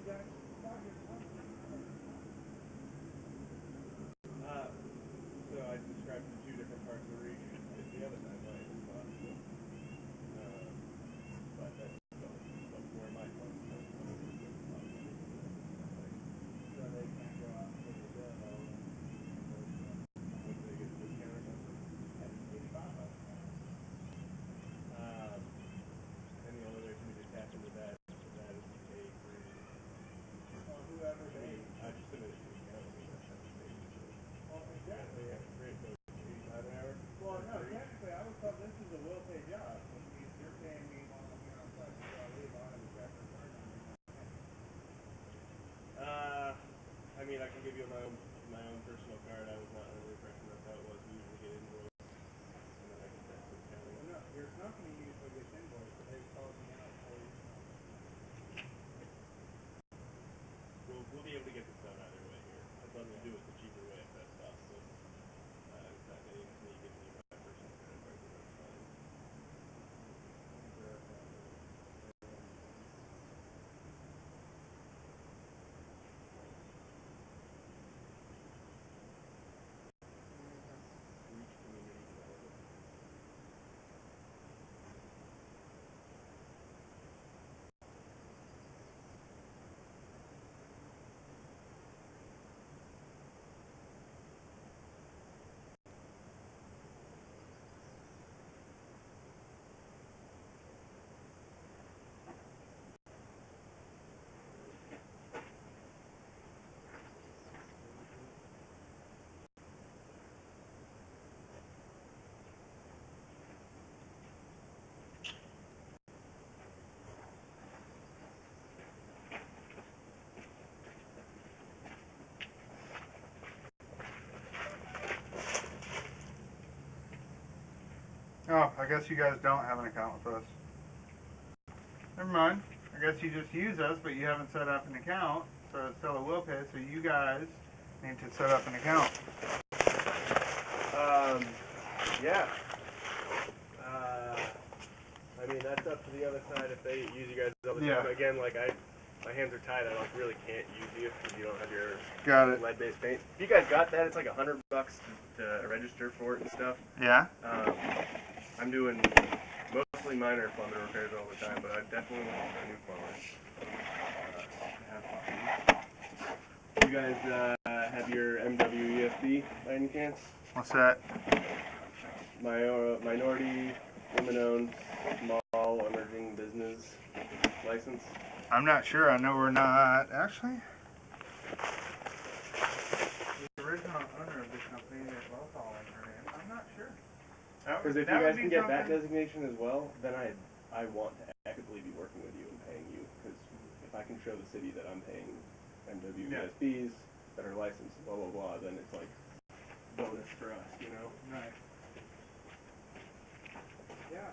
So I described the two different parts of the region. The other side might as possible. But that's where my funds come from is the possibility of that way. So they can't go out and pay the bill and invoice them. Would they get a discount or something? Yeah, 85 bucks now. And the only way for me to tap into that is to pay through. Well, whoever I they. mean, I just submitted to the accountant. I mean, that's how it's paid. So. Well, exactly. Great. So 85 an hour. Well, no, technically, I was told this is a will pay job, which means you're paying me while I'm here on site. Before I leave, I'll have a check or card number and everything. I mean, I can give you my own personal card. I was not under the impression that's how it was. We usually get invoiced, and then I can send it to the county. Well, no, your company usually gets invoiced, but they called me out for your company. We'll be able to get this done either way here. I'd love to do it the cheaper way if that's possible. In fact, me giving you my personal credit card, then that's fine. Reach community development. Oh, I guess you guys don't have an account with us. Never mind. I guess you just use us, but you haven't set up an account, so it's still a will pay, so you guys need to set up an account. Yeah. I mean, that's up to the other side if they use you guys all the time. Again, like my hands are tied. I really can't use you if you don't have your lead-based paint. If you guys got that, it's like $100 to register for it and stuff. Yeah. I'm doing mostly minor plumbing repairs all the time, but I definitely want a new plumber. You guys have your MWESB by any chance? What's that? Minority, women-owned, small, emerging business license. I'm not sure. I know we're not. Actually, the original owner of the company is both all in her name. I'm not sure. Because if you guys can get that designation as well, then I want to actively be working with you and paying you. Because if I can show the city that I'm paying MWSBs that are licensed, blah, blah, blah, then it's like bonus for us, you know? Right. Yeah,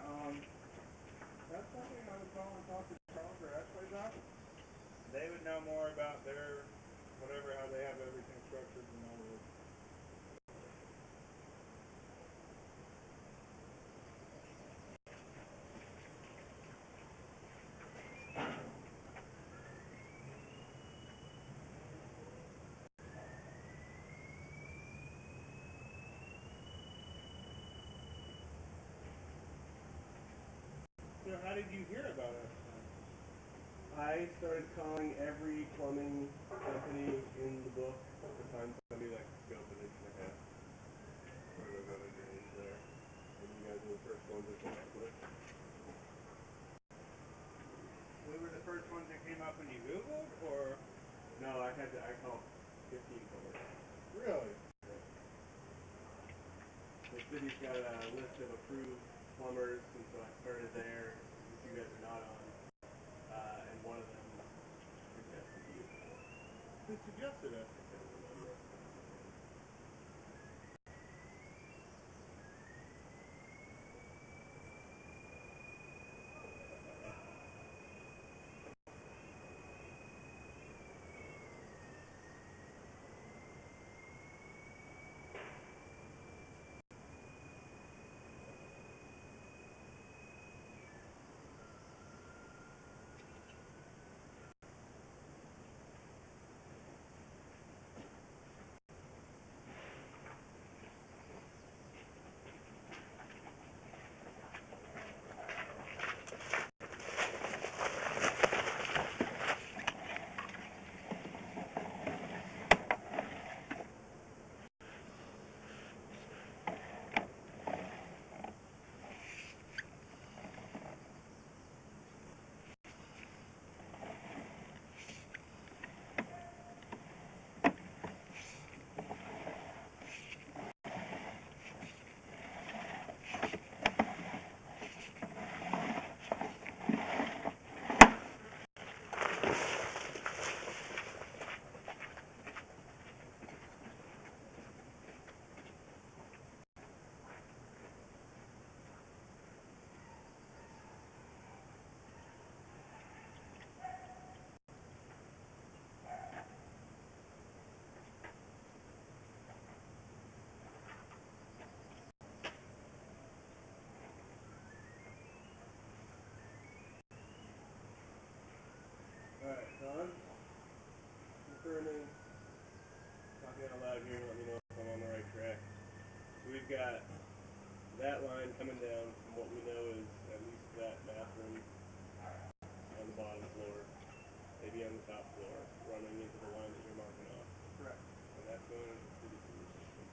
that's something I would call and talk to Charles or Ashley about. They would know more about their, whatever, how they have everything structured than I would. So how did you hear about us then? I started calling every plumbing company in the book to find somebody that could scope an inch and a half for those other drains there. And you guys were the first ones that came up with. We were the first ones that came up when you Googled, or? No, I called 15 plumbers. Really? The city's got a list of approved plumbers, and so I started there, which you guys are not on, and one of them suggested you. Who suggested us? confirming, talking out loud here, let me know if I'm on the right track. So we've got that line coming down from what we know is at least that bathroom on the bottom floor, maybe on the top floor, running into the line that you're marking off. Correct. And that's going into the city sewer system.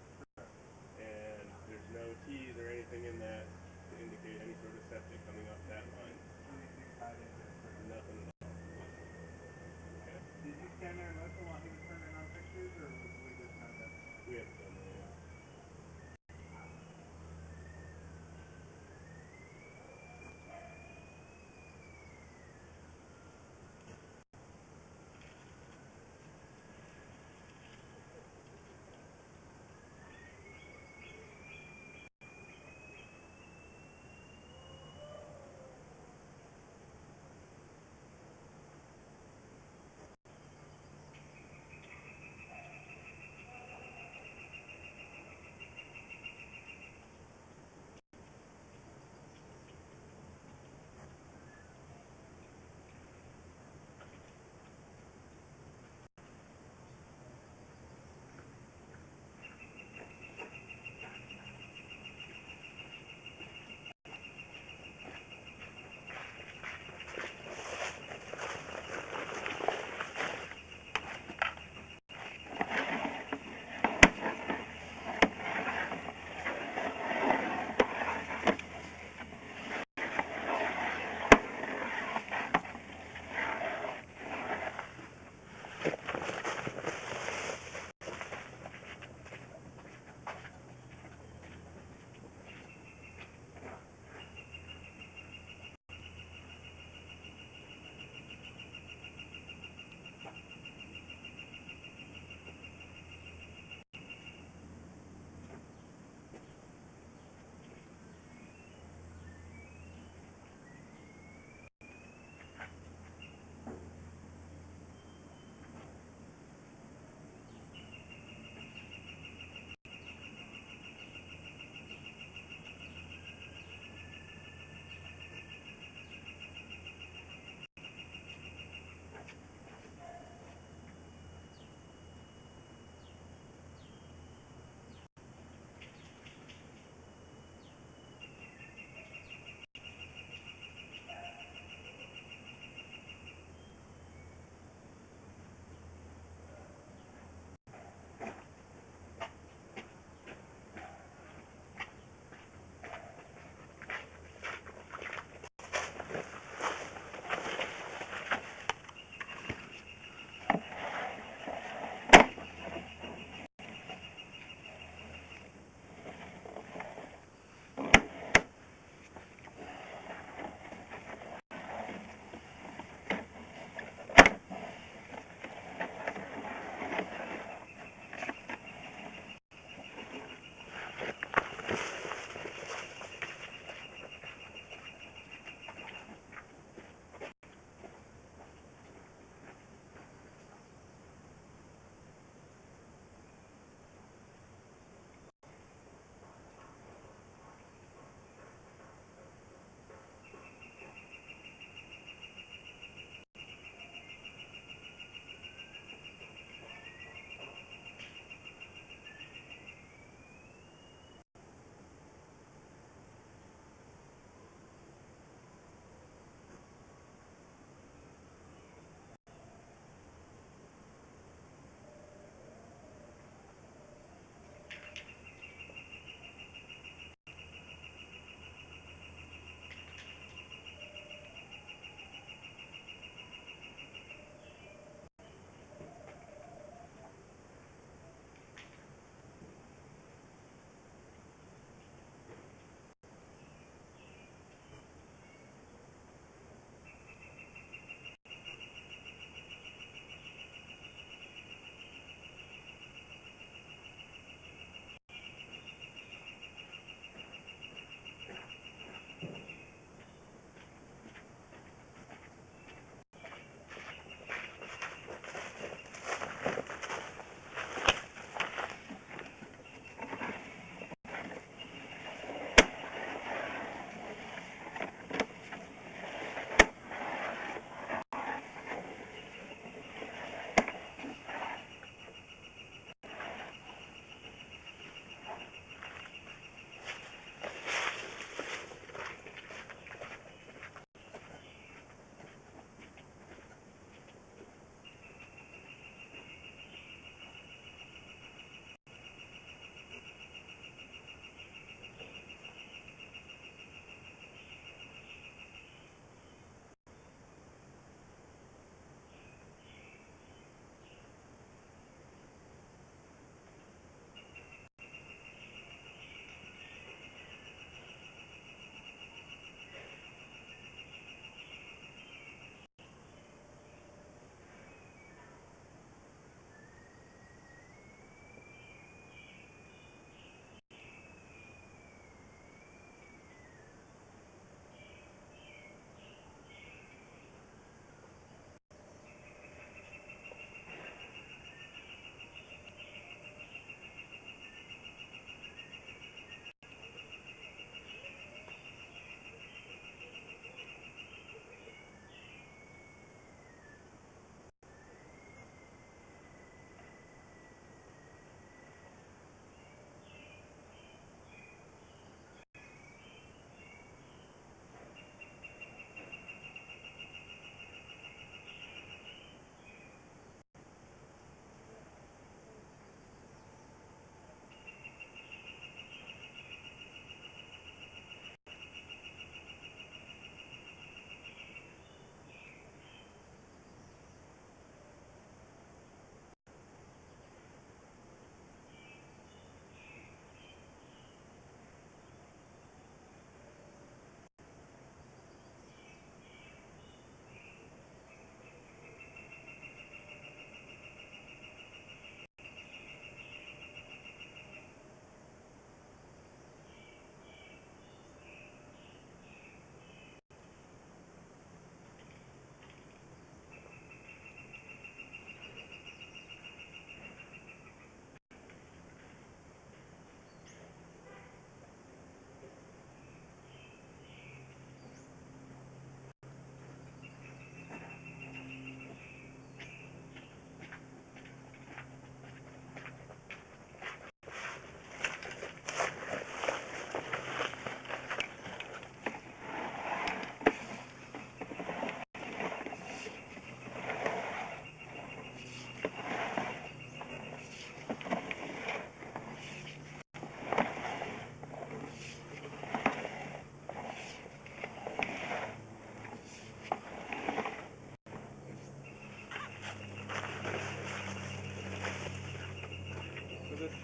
And there's no T's or anything in that to indicate any sort of septic coming up that line. Anything tied into it. Nothing at all. Okay? Did you stand there and listen while he was turning on fixtures, or was we just not that? We haven't done that yet.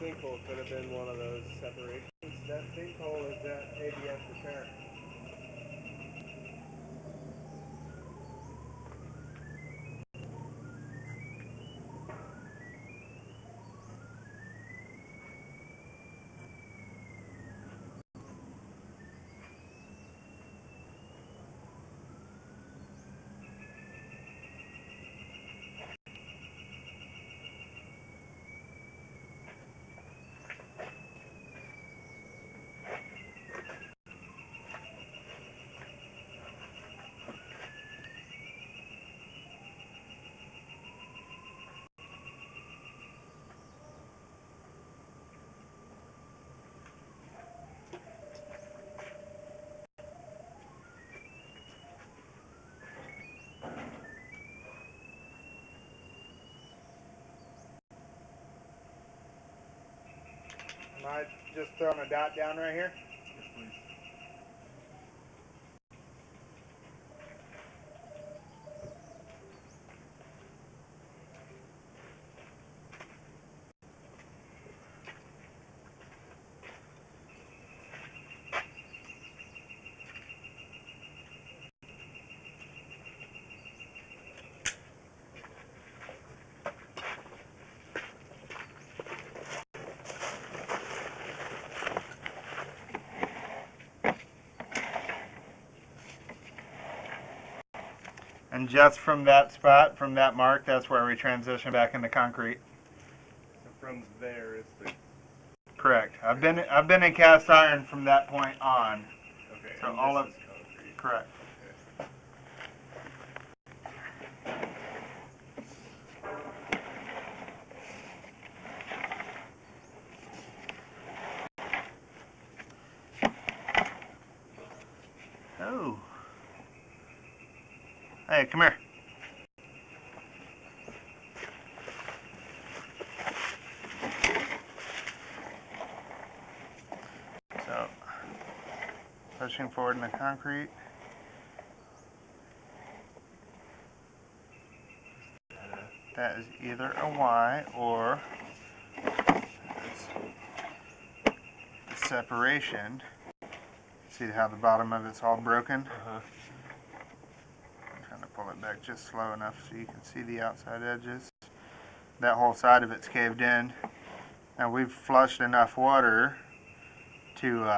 sinkhole could have been one of those separations. That sinkhole is that ABS repair. Am I just throwing a dot down right here? Yes, please. And just from that spot, from that mark, that's where we transition back into concrete. So from there is the Correct. I've been in cast iron from that point on. okay. So and all this of is concrete. correct. Oh. Hey, come here. So, pushing forward in the concrete. That is either a Y or it's a separation. See how the bottom of it's all broken? Uh-huh. I'm trying to pull it back just slow enough so you can see the outside edges. That whole side of it's caved in. And we've flushed enough water to,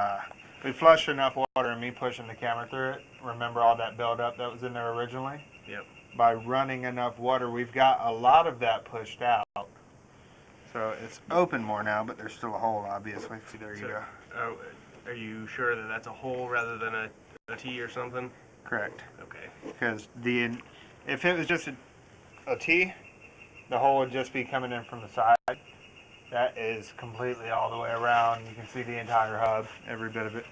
and me pushing the camera through it. Remember all that buildup that was in there originally? Yep. By running enough water, we've got a lot of that pushed out. So it's open more now, but there's still a hole, obviously. See, there you go. Are you sure that that's a hole rather than a T or something? Correct. Okay. Because if it was just a T, the hole would just be coming in from the side. That is completely all the way around. You can see the entire hub, every bit of it.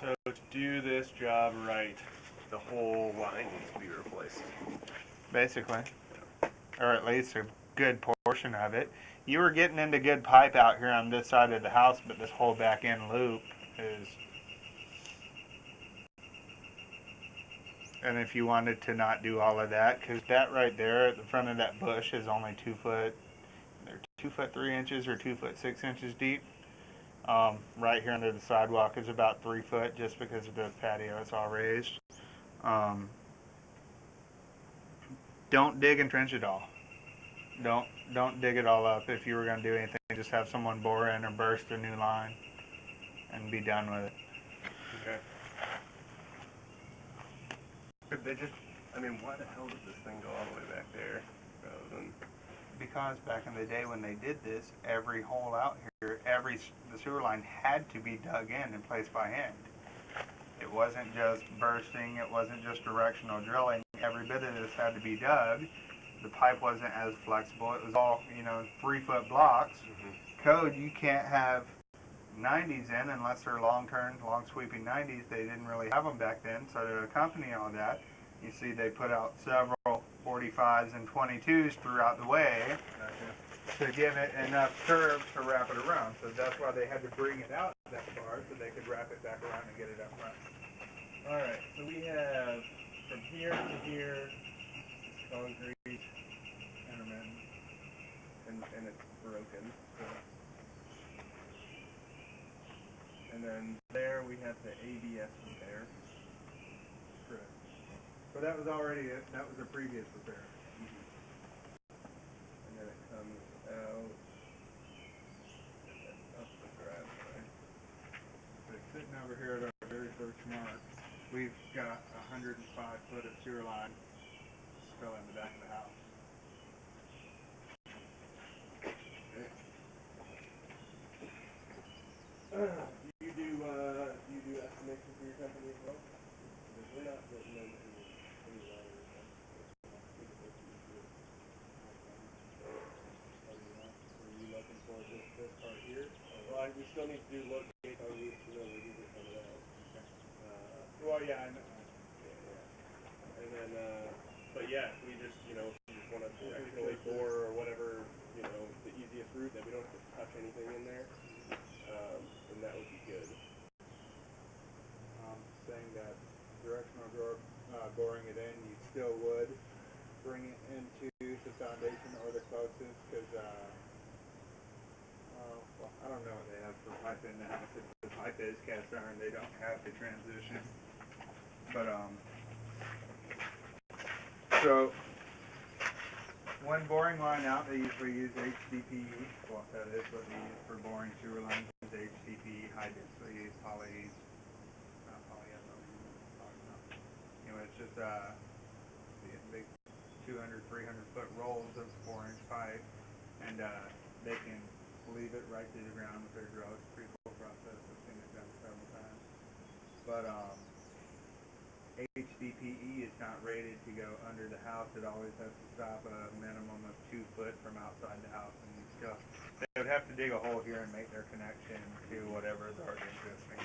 So to do this job right, the whole line needs to be replaced. Basically. Or at least a good portion of it. You were getting into good pipe out here on this side of the house, but this whole back end loop is... And if you wanted to not do all of that, because that right there at the front of that bush is only 2 foot, they're 2 foot 3 inches or 2 foot 6 inches deep. Right here under the sidewalk is about 3 foot just because of the patio, it's all raised. Don't dig and trench it all. Don't dig it all up. If you were going to do anything, just have someone bore in or burst a new line and be done with it. Okay. Could they just, I mean, why the hell did this thing go all the way back there rather than... Because back in the day when they did this, every hole out here, the sewer line had to be dug in and placed by hand. It wasn't just bursting, it wasn't just directional drilling. Every bit of this had to be dug. The pipe wasn't as flexible. It was all, 3 foot blocks. Mm-hmm. Code, you can't have 90s in unless they're long sweeping 90s. They didn't really have them back then. So to accompany all that, you see they put out several 45s and 22s throughout the way to give it enough curve to wrap it around. So that's why they had to bring it out that far so they could wrap it back around and get it up front. Alright, so we have from here to here, concrete, Intermittent. and and it's broken. And then there we have the ABS repair. Correct. So that was already that was a previous repair. And then it comes out up the driveway. So sitting over here at our very first mark, we've got 105 foot of sewer line still in the back of the house. Do you do estimations for your company as well? Because we're not getting them any letters. Were you looking for just this part here? Well, we still need to do locate on each, where these are coming out. Well, yeah, I know. Yeah. And then, but yeah, if we just, if we just want to directionally bore or whatever, the easiest route that we don't have to touch anything in there, then that would be good. Saying that directional boring it in, you still would bring it into the foundation or the closest, because well, I don't know what they have for pipe in the house. If the pipe is cast iron, they don't have the transition. But so one boring line out, they usually use HDPE. Well, that is what they use for boring sewer lines, is HDPE high density poly. It's just big 200, 300 foot rolls of 4-inch pipe, and they can leave it right to the ground with their drill. It's a pretty cool process. I've seen it done several times. But HDPE is not rated to go under the house. It always has to stop a minimum of 2 foot from outside the house, and you still they would have to dig a hole here and make their connection to whatever is already existing.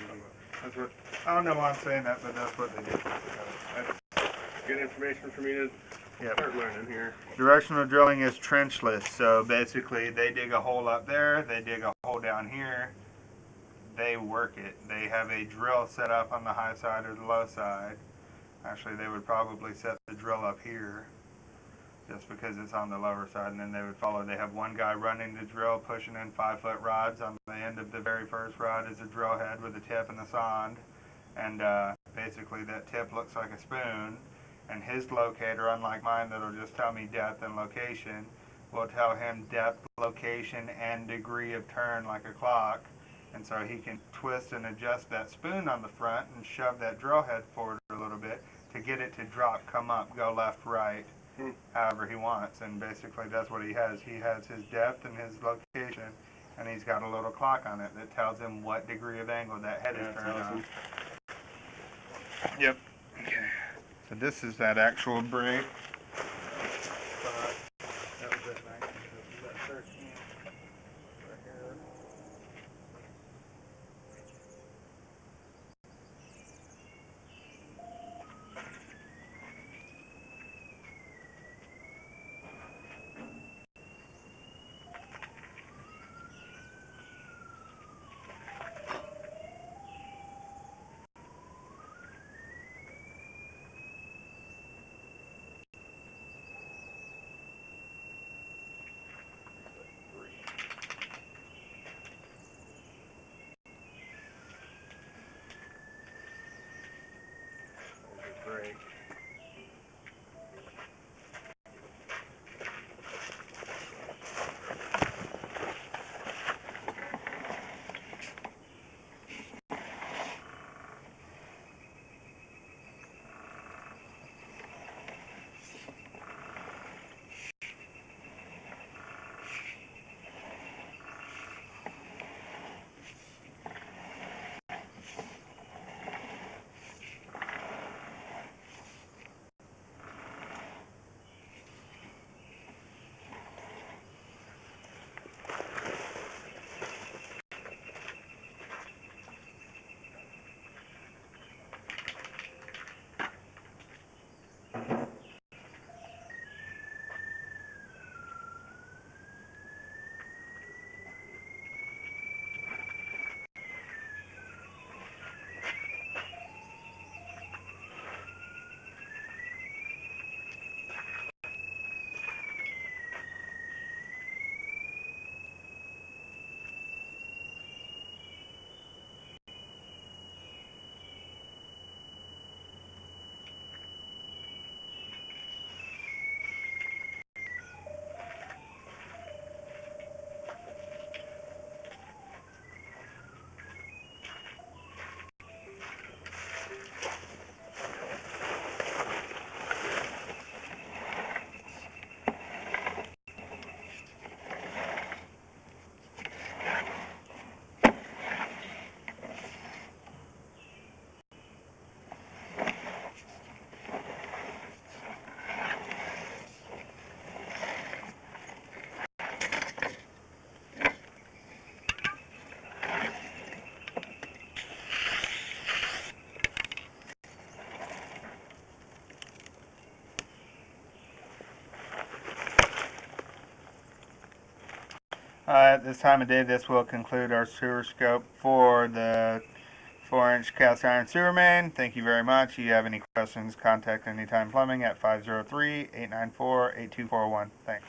That's what I don't know why I'm saying that, but that's what they do. That's good information for me to start learning here. Directional drilling is trenchless, so basically they dig a hole up there, they dig a hole down here, they work it. They have a drill set up on the high side or the low side. Actually, they would probably set the drill up here just because it's on the lower side, and then they would follow. They have one guy running the drill, pushing in 5-foot rods. On the end of the very first rod is a drill head with a tip and the sonde, and basically that tip looks like a spoon, and his locator, unlike mine that'll just tell me depth and location, will tell him depth, location, and degree of turn like a clock, and so he can twist and adjust that spoon on the front and shove that drill head forward a little bit to get it to drop, come up, go left, right, however he wants. And basically that's what he has. He has his depth and his location, and he's got a little clock on it that tells him what degree of angle that head is turned on. Yep. Okay. So this is that actual break. That was at night. This is that 13. Right here. Break. At this time of day, this will conclude our sewer scope for the 4-inch cast iron sewer main. Thank you very much. If you have any questions, contact Anytime Plumbing at 503-894-8241. Thanks.